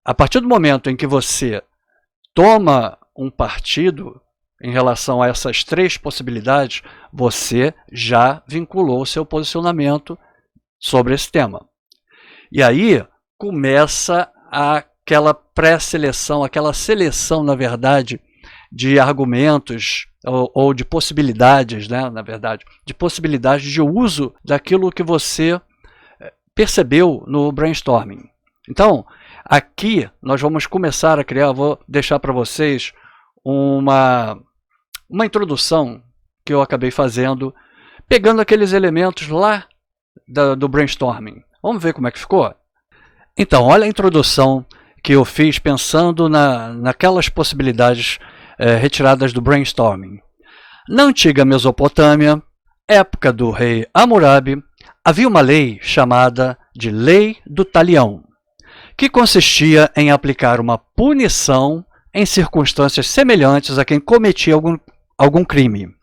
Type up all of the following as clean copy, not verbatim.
a partir do momento em que você toma um partido em relação a essas três possibilidades, você já vinculou o seu posicionamento sobre esse tema. E aí começa aquela pré-seleção, aquela seleção, na verdade, de argumentos ou de possibilidades, né, na verdade, de possibilidades de uso daquilo que você percebeu no brainstorming. Então, aqui nós vamos começar a criar, vou deixar para vocês uma introdução que eu acabei fazendo, pegando aqueles elementos lá do brainstorming. Vamos ver como é que ficou? Então, olha a introdução que eu fiz pensando naquelas possibilidades retiradas do brainstorming. Na antiga Mesopotâmia, época do rei Hammurabi, havia uma lei chamada de Lei do Talião, que consistia em aplicar uma punição em circunstâncias semelhantes a quem cometia algum crime.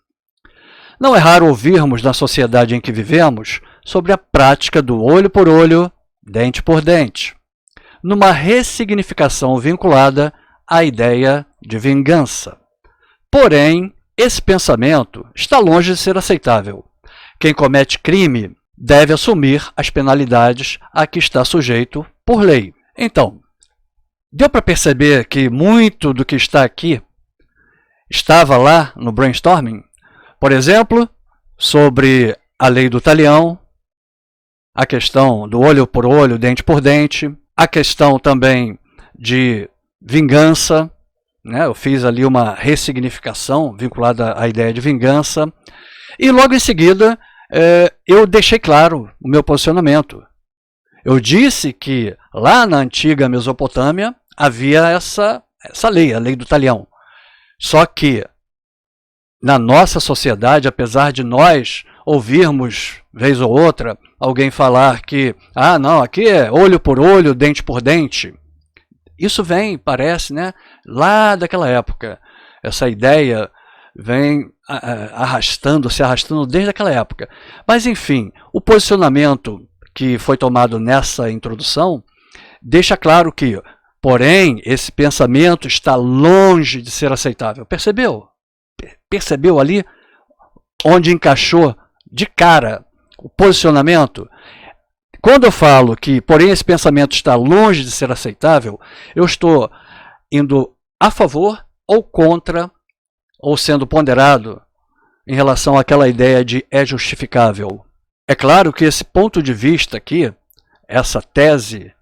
Não é raro ouvirmos na sociedade em que vivemos sobre a prática do olho por olho, dente por dente, numa ressignificação vinculada à ideia de vingança. Porém, esse pensamento está longe de ser aceitável. Quem comete crime deve assumir as penalidades a que está sujeito por lei. Então, deu para perceber que muito do que está aqui estava lá no brainstorming? Por exemplo, sobre a lei do talião, a questão do olho por olho, dente por dente, a questão também de vingança, né? Eu fiz ali uma ressignificação vinculada à ideia de vingança, e logo em seguida eu deixei claro o meu posicionamento. Eu disse que lá na antiga Mesopotâmia havia essa lei, a lei do talião. Só que na nossa sociedade, apesar de nós ouvirmos, vez ou outra, alguém falar que, não, aqui é olho por olho, dente por dente. Isso vem, parece, né, lá daquela época. Essa ideia vem se arrastando desde aquela época. Mas, enfim, o posicionamento que foi tomado nessa introdução deixa claro que, porém, esse pensamento está longe de ser aceitável. Percebeu? Percebeu ali onde encaixou de cara o posicionamento? Quando eu falo que, porém, esse pensamento está longe de ser aceitável, eu estou indo a favor ou contra, ou sendo ponderado em relação àquela ideia de é justificável. É claro que esse ponto de vista aqui, essa tese,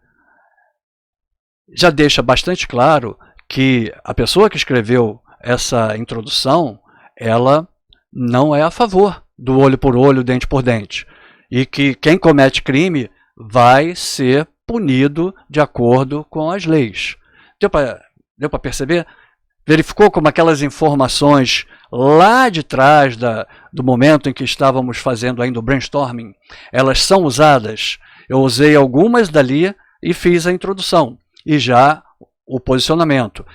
já deixa bastante claro que a pessoa que escreveu essa introdução, ela não é a favor do olho por olho, dente por dente. E que quem comete crime vai ser punido de acordo com as leis. Deu para perceber? Verificou como aquelas informações lá de trás do momento em que estávamos fazendo ainda o brainstorming, elas são usadas? Eu usei algumas dali e fiz a introdução e já o posicionamento.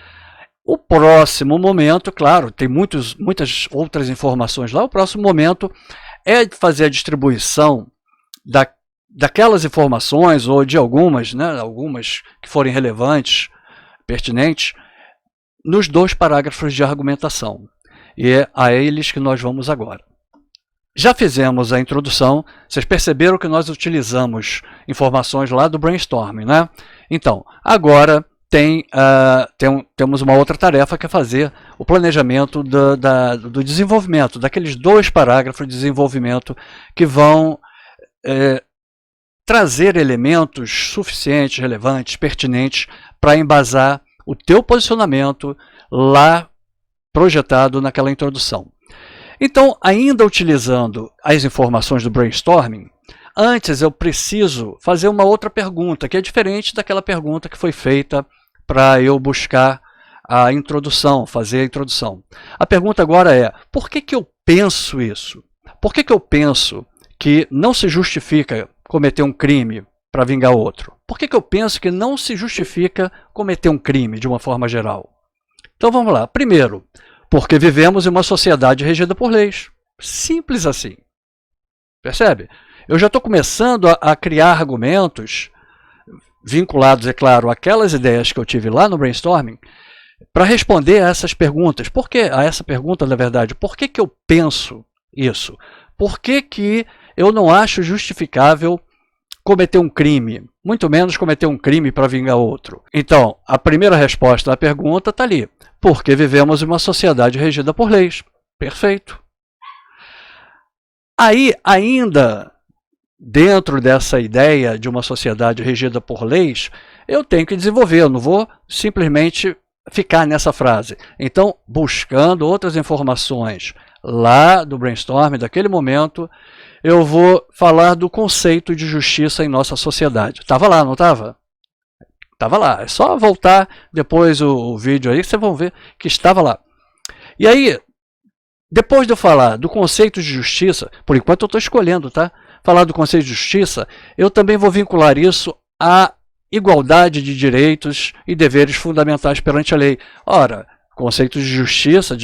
O próximo momento, claro, tem muitas outras informações lá, o próximo momento é fazer a distribuição daquelas informações, ou de algumas, né, algumas que forem relevantes, pertinentes, nos 2 parágrafos de argumentação. E é a eles que nós vamos agora. Já fizemos a introdução, vocês perceberam que nós utilizamos informações lá do brainstorming, né? Então, agora temos uma outra tarefa que é fazer o planejamento do desenvolvimento, daqueles 2 parágrafos de desenvolvimento que vão trazer elementos suficientes, relevantes, pertinentes para embasar o teu posicionamento lá projetado naquela introdução. Então, ainda utilizando as informações do brainstorming, antes eu preciso fazer uma outra pergunta, que é diferente daquela pergunta que foi feita para eu buscar a introdução, fazer a introdução. A pergunta agora é, por que eu penso isso? Por que eu penso que não se justifica cometer um crime para vingar outro? Por que eu penso que não se justifica cometer um crime de uma forma geral? Então vamos lá. Primeiro, porque vivemos em uma sociedade regida por leis. Simples assim. Percebe? Eu já estou começando a criar argumentos vinculados, é claro, àquelas ideias que eu tive lá no brainstorming, para responder a essas perguntas. Por que a essa pergunta, na verdade? Por que eu penso isso? Por que eu não acho justificável cometer um crime? Muito menos cometer um crime para vingar outro. Então, a primeira resposta à pergunta está ali. Porque vivemos em uma sociedade regida por leis. Perfeito. Aí, ainda dentro dessa ideia de uma sociedade regida por leis, eu tenho que desenvolver, eu não vou simplesmente ficar nessa frase. Então, buscando outras informações lá do brainstorm, daquele momento, eu vou falar do conceito de justiça em nossa sociedade. Estava lá, não estava? Estava lá. É só voltar depois o vídeo aí que vocês vão ver que estava lá. E aí, depois de eu falar do conceito de justiça, por enquanto eu estou escolhendo, tá? Falar do conceito de justiça, eu também vou vincular isso à igualdade de direitos e deveres fundamentais perante a lei. Ora, conceito de justiça,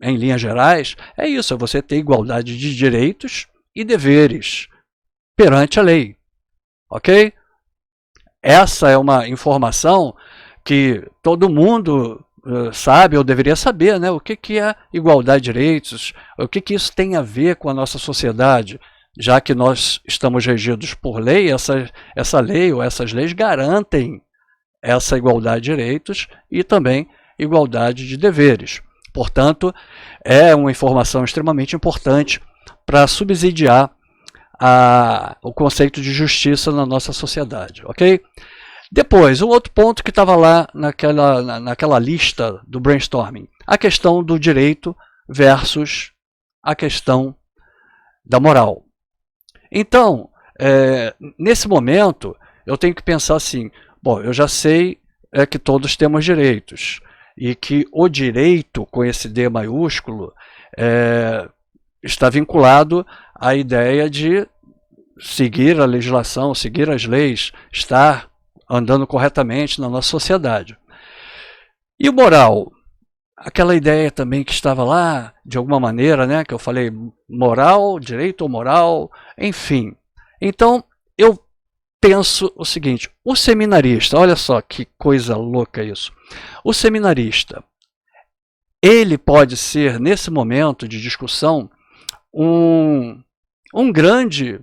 em linhas gerais, é isso, é você ter igualdade de direitos e deveres perante a lei. Ok? Essa é uma informação que todo mundo sabe, ou deveria saber, né? O que é igualdade de direitos, o que isso tem a ver com a nossa sociedade, já que nós estamos regidos por lei, essa lei ou essas leis garantem essa igualdade de direitos e também igualdade de deveres. Portanto, é uma informação extremamente importante para subsidiar o conceito de justiça na nossa sociedade, ok? Depois, um outro ponto que estava lá naquela lista do brainstorming, a questão do direito versus a questão da moral. Então, nesse momento, eu tenho que pensar assim, bom, eu já sei que todos temos direitos, e que o direito, com esse D maiúsculo, está vinculado à ideia de seguir a legislação, seguir as leis, estar andando corretamente na nossa sociedade. E o moral? Aquela ideia também que estava lá, de alguma maneira, né, que eu falei moral, direito ou moral, enfim. Então, eu penso o seguinte, o seminarista, olha só que coisa louca isso. O seminarista, ele pode ser, nesse momento de discussão, um grande,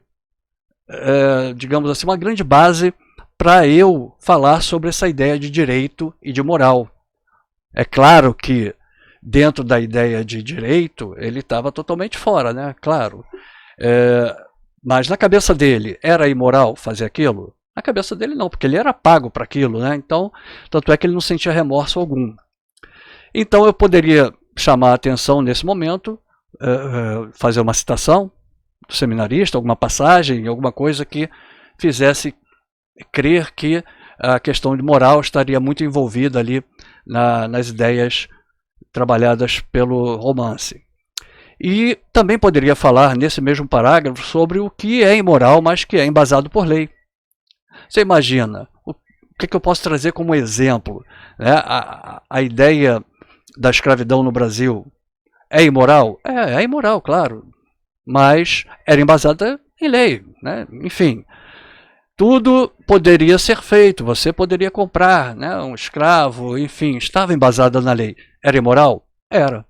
digamos assim, uma grande base para eu falar sobre essa ideia de direito e de moral. É claro que dentro da ideia de direito, ele estava totalmente fora, né? Claro. Mas na cabeça dele, era imoral fazer aquilo? Na cabeça dele não, porque ele era pago para aquilo, né? Então, tanto é que ele não sentia remorso algum. Então eu poderia chamar a atenção nesse momento, fazer uma citação do seminarista, alguma passagem, alguma coisa que fizesse crer que a questão de moral estaria muito envolvida ali nas ideias trabalhadas pelo romance. E também poderia falar nesse mesmo parágrafo sobre o que é imoral, mas que é embasado por lei. Você imagina, o que eu posso trazer como exemplo? Né? A ideia da escravidão no Brasil é imoral? É imoral, claro, mas era embasada em lei, né? Enfim. Tudo poderia ser feito, você poderia comprar, né, um escravo, enfim, estava embasada na lei. Era imoral? Era.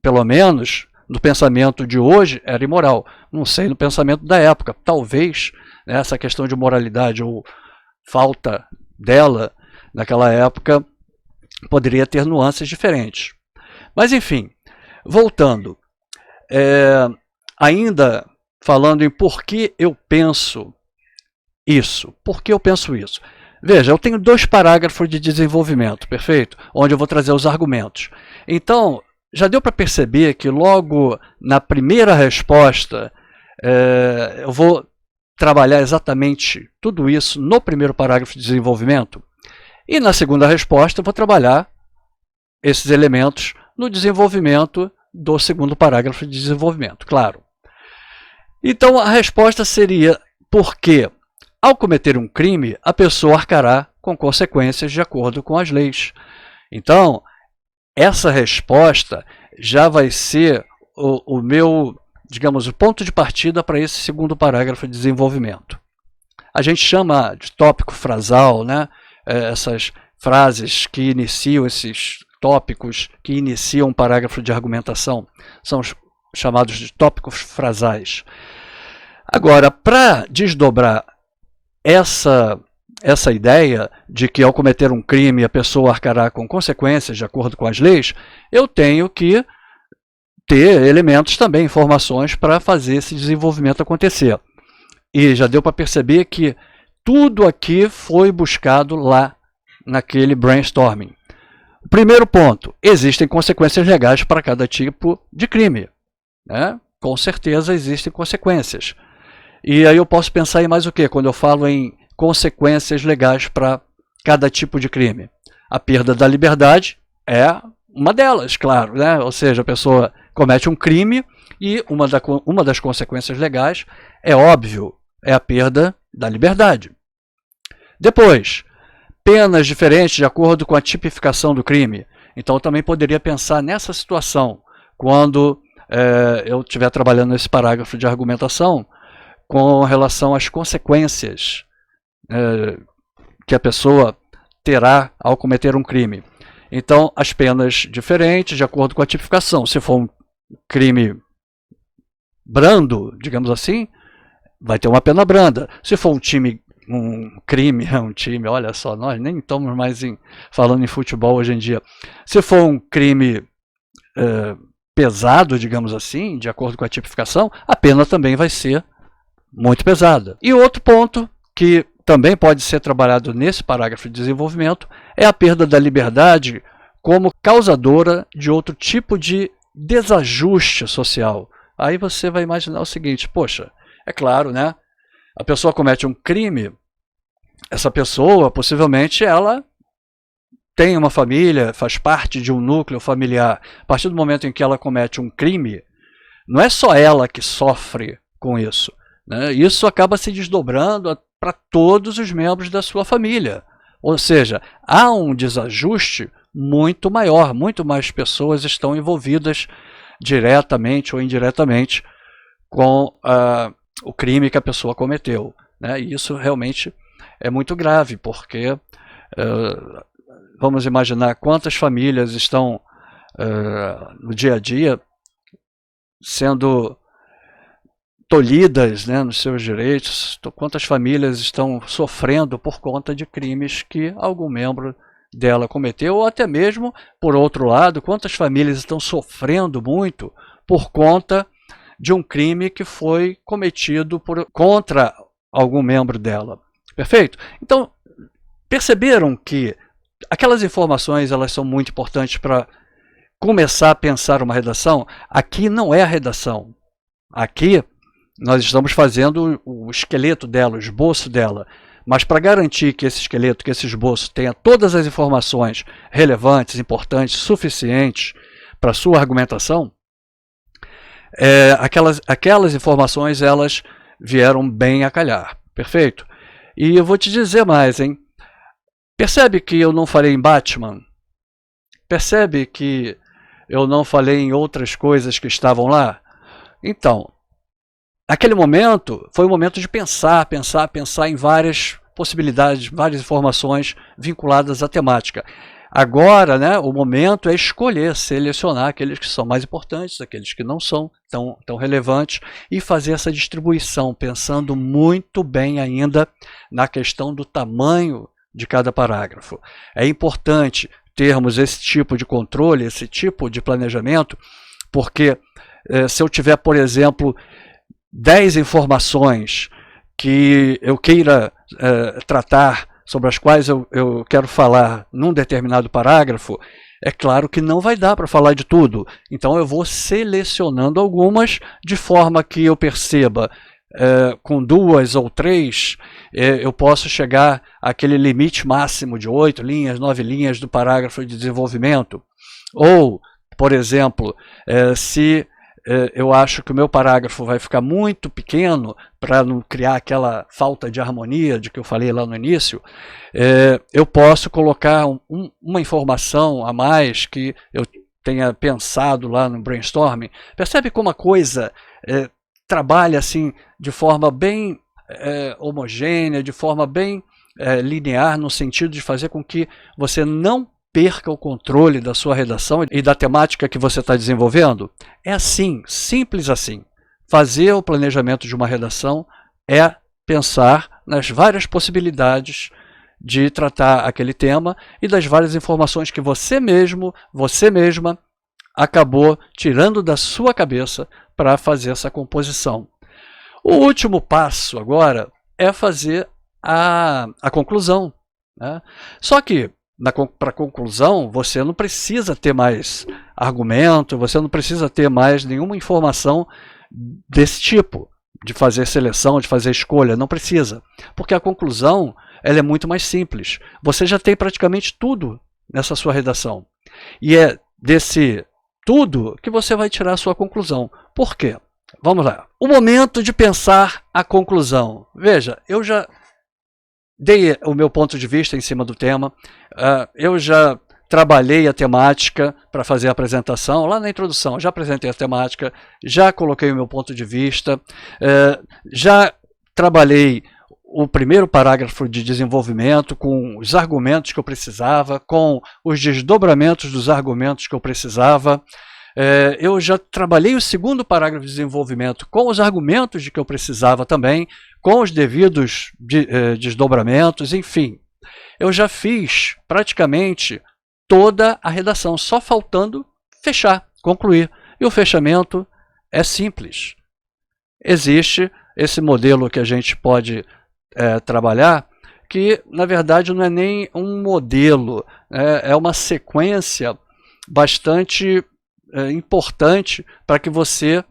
Pelo menos, no pensamento de hoje, era imoral. Não sei no pensamento da época. Talvez, né, essa questão de moralidade ou falta dela, naquela época, poderia ter nuances diferentes. Mas, enfim, voltando. Ainda falando em por que eu penso isso. Por que eu penso isso? Veja, eu tenho 2 parágrafos de desenvolvimento, perfeito? Onde eu vou trazer os argumentos. Então, já deu para perceber que logo na primeira resposta, eu vou trabalhar exatamente tudo isso no primeiro parágrafo de desenvolvimento. E na segunda resposta, eu vou trabalhar esses elementos no desenvolvimento do segundo parágrafo de desenvolvimento, claro. Então, a resposta seria porque ao cometer um crime, a pessoa arcará com consequências de acordo com as leis. Então, essa resposta já vai ser o ponto de partida para esse segundo parágrafo de desenvolvimento. a gente chama de tópico frasal, né? Essas frases que iniciam, esses tópicos que iniciam um parágrafo de argumentação, são chamados de tópicos frasais. Agora, para desdobrar essa ideia de que ao cometer um crime a pessoa arcará com consequências de acordo com as leis, eu tenho que ter elementos também, informações para fazer esse desenvolvimento acontecer. E já deu para perceber que tudo aqui foi buscado lá naquele brainstorming. O primeiro ponto, existem consequências legais para cada tipo de crime, né? Com certeza existem consequências. E aí eu posso pensar em mais o quê? Quando eu falo em consequências legais para cada tipo de crime. A perda da liberdade é uma delas, claro, né? Ou seja, a pessoa comete um crime e uma das consequências legais é óbvio, é a perda da liberdade. Depois, penas diferentes de acordo com a tipificação do crime. Então eu também poderia pensar nessa situação, quando eu estiver trabalhando nesse parágrafo de argumentação, com relação às consequências que a pessoa terá ao cometer um crime. Então, as penas diferentes de acordo com a tipificação. Se for um crime brando, digamos assim, vai ter uma pena branda. Se for um crime, olha só, nós nem estamos mais falando em futebol hoje em dia. Se for um crime pesado, digamos assim, de acordo com a tipificação, a pena também vai ser muito pesada. E outro ponto que também pode ser trabalhado nesse parágrafo de desenvolvimento é a perda da liberdade como causadora de outro tipo de desajuste social. Aí você vai imaginar o seguinte, poxa, é claro, né? A pessoa comete um crime, essa pessoa, possivelmente, ela tem uma família, faz parte de um núcleo familiar. A partir do momento em que ela comete um crime, não é só ela que sofre com isso, né? Isso acaba se desdobrando para todos os membros da sua família. Ou seja, há um desajuste muito maior, muito mais pessoas estão envolvidas diretamente ou indiretamente com o crime que a pessoa cometeu, né? E isso realmente é muito grave, porque vamos imaginar quantas famílias estão no dia a dia sendo tolhidas, né, nos seus direitos, quantas famílias estão sofrendo por conta de crimes que algum membro dela cometeu, ou até mesmo, por outro lado, quantas famílias estão sofrendo muito por conta de um crime que foi cometido contra algum membro dela. Perfeito? Então, perceberam que aquelas informações elas são muito importantes para começar a pensar uma redação? Aqui não é a redação. Aqui nós estamos fazendo o esqueleto dela, o esboço dela. Mas para garantir que esse esqueleto, que esse esboço tenha todas as informações relevantes, importantes, suficientes para a sua argumentação, aquelas informações elas vieram bem a calhar. Perfeito? E eu vou te dizer mais, hein? Percebe que eu não falei em Batman? Percebe que eu não falei em outras coisas que estavam lá? Então, aquele momento foi um momento de pensar em várias possibilidades, várias informações vinculadas à temática. Agora, né, o momento é escolher, selecionar aqueles que são mais importantes, aqueles que não são tão relevantes, e fazer essa distribuição, pensando muito bem ainda na questão do tamanho de cada parágrafo. É importante termos esse tipo de controle, esse tipo de planejamento, porque se eu tiver, por exemplo, 10 informações que eu queira tratar, sobre as quais eu quero falar num determinado parágrafo, é claro que não vai dar para falar de tudo. Então eu vou selecionando algumas de forma que eu perceba, com 2 ou 3, eu posso chegar àquele limite máximo de 8 linhas, 9 linhas do parágrafo de desenvolvimento. Ou, por exemplo, se eu acho que o meu parágrafo vai ficar muito pequeno para não criar aquela falta de harmonia de que eu falei lá no início, eu posso colocar uma informação a mais que eu tenha pensado lá no brainstorming. Percebe como a coisa trabalha assim de forma bem homogênea, de forma bem linear, no sentido de fazer com que você não perca o controle da sua redação e da temática que você está desenvolvendo? É assim, simples assim. Fazer o planejamento de uma redação é pensar nas várias possibilidades de tratar aquele tema e das várias informações que você mesmo, você mesma, acabou tirando da sua cabeça para fazer essa composição. O último passo agora é fazer a conclusão, né? Só que, para a conclusão, você não precisa ter mais argumento, você não precisa ter mais nenhuma informação desse tipo, de fazer seleção, de fazer escolha, não precisa. Porque a conclusão ela é muito mais simples. Você já tem praticamente tudo nessa sua redação. E é desse tudo que você vai tirar a sua conclusão. Por quê? Vamos lá. O momento de pensar a conclusão. Veja, eu já dei o meu ponto de vista em cima do tema, eu já trabalhei a temática para fazer a apresentação, lá na introdução, já apresentei a temática, já coloquei o meu ponto de vista, já trabalhei o primeiro parágrafo de desenvolvimento com os argumentos que eu precisava, com os desdobramentos dos argumentos que eu precisava. Eu já trabalhei o segundo parágrafo de desenvolvimento com os argumentos de que eu precisava também, com os devidos desdobramentos, enfim. Eu já fiz praticamente toda a redação, só faltando fechar, concluir. E o fechamento é simples. Existe esse modelo que a gente pode trabalhar, que na verdade não é nem um modelo, é uma sequência bastante importante para que você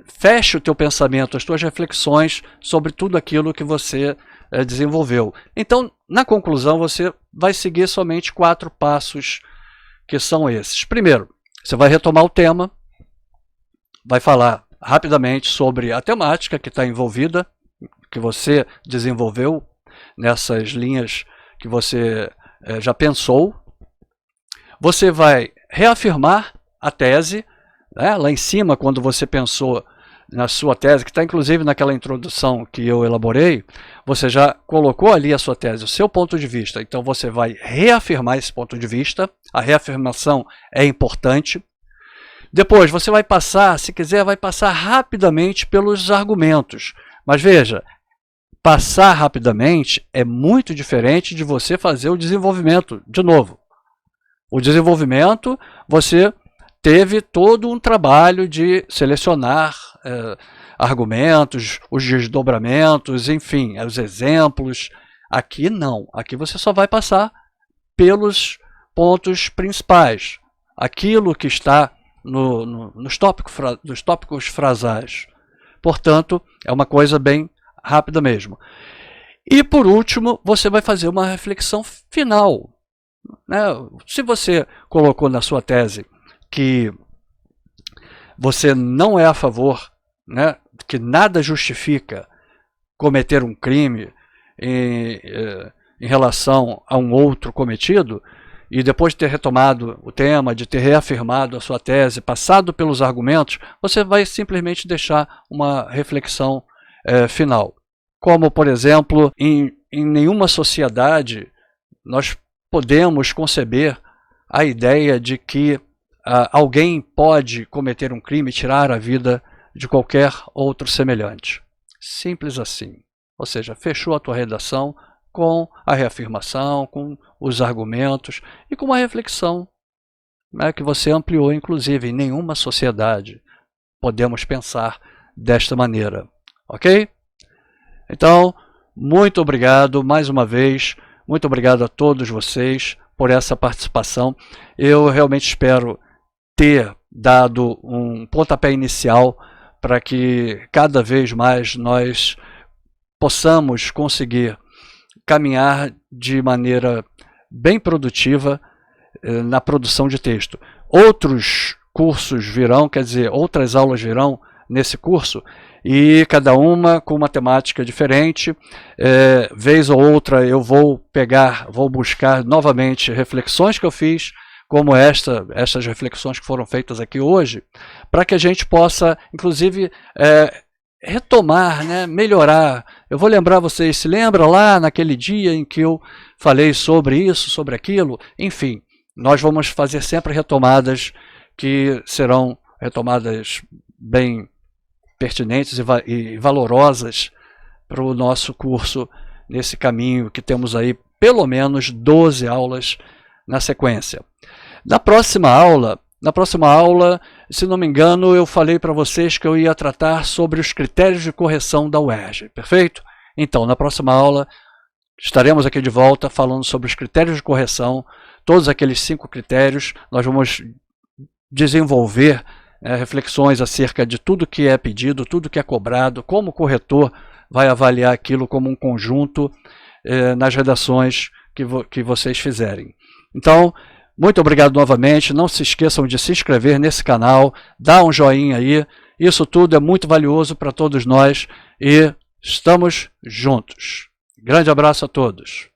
feche o teu pensamento, as tuas reflexões sobre tudo aquilo que você desenvolveu. Então, na conclusão, você vai seguir somente 4 passos, que são esses. Primeiro, você vai retomar o tema, vai falar rapidamente sobre a temática que está envolvida, que você desenvolveu nessas linhas que você já pensou. Você vai reafirmar a tese, né? Lá em cima, quando você pensou na sua tese, que está inclusive naquela introdução que eu elaborei, você já colocou ali a sua tese, o seu ponto de vista. Então você vai reafirmar esse ponto de vista, a reafirmação é importante. Depois você vai passar, se quiser, vai passar rapidamente pelos argumentos. Mas veja, passar rapidamente é muito diferente de você fazer o desenvolvimento de novo. O desenvolvimento, você teve todo um trabalho de selecionar argumentos, os desdobramentos, enfim, os exemplos. Aqui não. Aqui você só vai passar pelos pontos principais. Aquilo que está nos tópicos frasais. Portanto, é uma coisa bem rápida mesmo. E, por último, você vai fazer uma reflexão final. Se você colocou na sua tese que você não é a favor, que nada justifica cometer um crime em relação a um outro cometido, e depois de ter retomado o tema, de ter reafirmado a sua tese, passado pelos argumentos, você vai simplesmente deixar uma reflexão final. Como, por exemplo, em nenhuma sociedade nós podemos conceber a ideia de que alguém pode cometer um crime e tirar a vida de qualquer outro semelhante. Simples assim. Ou seja, fechou a tua redação com a reafirmação, com os argumentos e com uma reflexão que você ampliou, inclusive. Em nenhuma sociedade podemos pensar desta maneira. Ok? Então, muito obrigado mais uma vez. Muito obrigado a todos vocês por essa participação. Eu realmente espero ter dado um pontapé inicial para que cada vez mais nós possamos conseguir caminhar de maneira bem produtiva na produção de texto. Outros cursos virão, quer dizer, outras aulas virão nesse curso, e cada uma com uma temática diferente. Vez ou outra eu vou buscar novamente reflexões que eu fiz, como essas reflexões que foram feitas aqui hoje, para que a gente possa, inclusive, retomar, melhorar, eu vou lembrar vocês, se lembra lá naquele dia em que eu falei sobre isso, sobre aquilo, enfim, nós vamos fazer sempre retomadas que serão retomadas bem pertinentes e valorosas para o nosso curso nesse caminho que temos aí pelo menos 12 aulas na sequência. Na próxima aula, se não me engano, eu falei para vocês que eu ia tratar sobre os critérios de correção da UERJ, perfeito? Então, na próxima aula, estaremos aqui de volta falando sobre os critérios de correção, todos aqueles 5 critérios, nós vamos desenvolver reflexões acerca de tudo que é pedido, tudo que é cobrado, como o corretor vai avaliar aquilo como um conjunto nas redações que vocês fizerem. Então, muito obrigado novamente, não se esqueçam de se inscrever nesse canal, dar um joinha aí, isso tudo é muito valioso para todos nós e estamos juntos. Grande abraço a todos.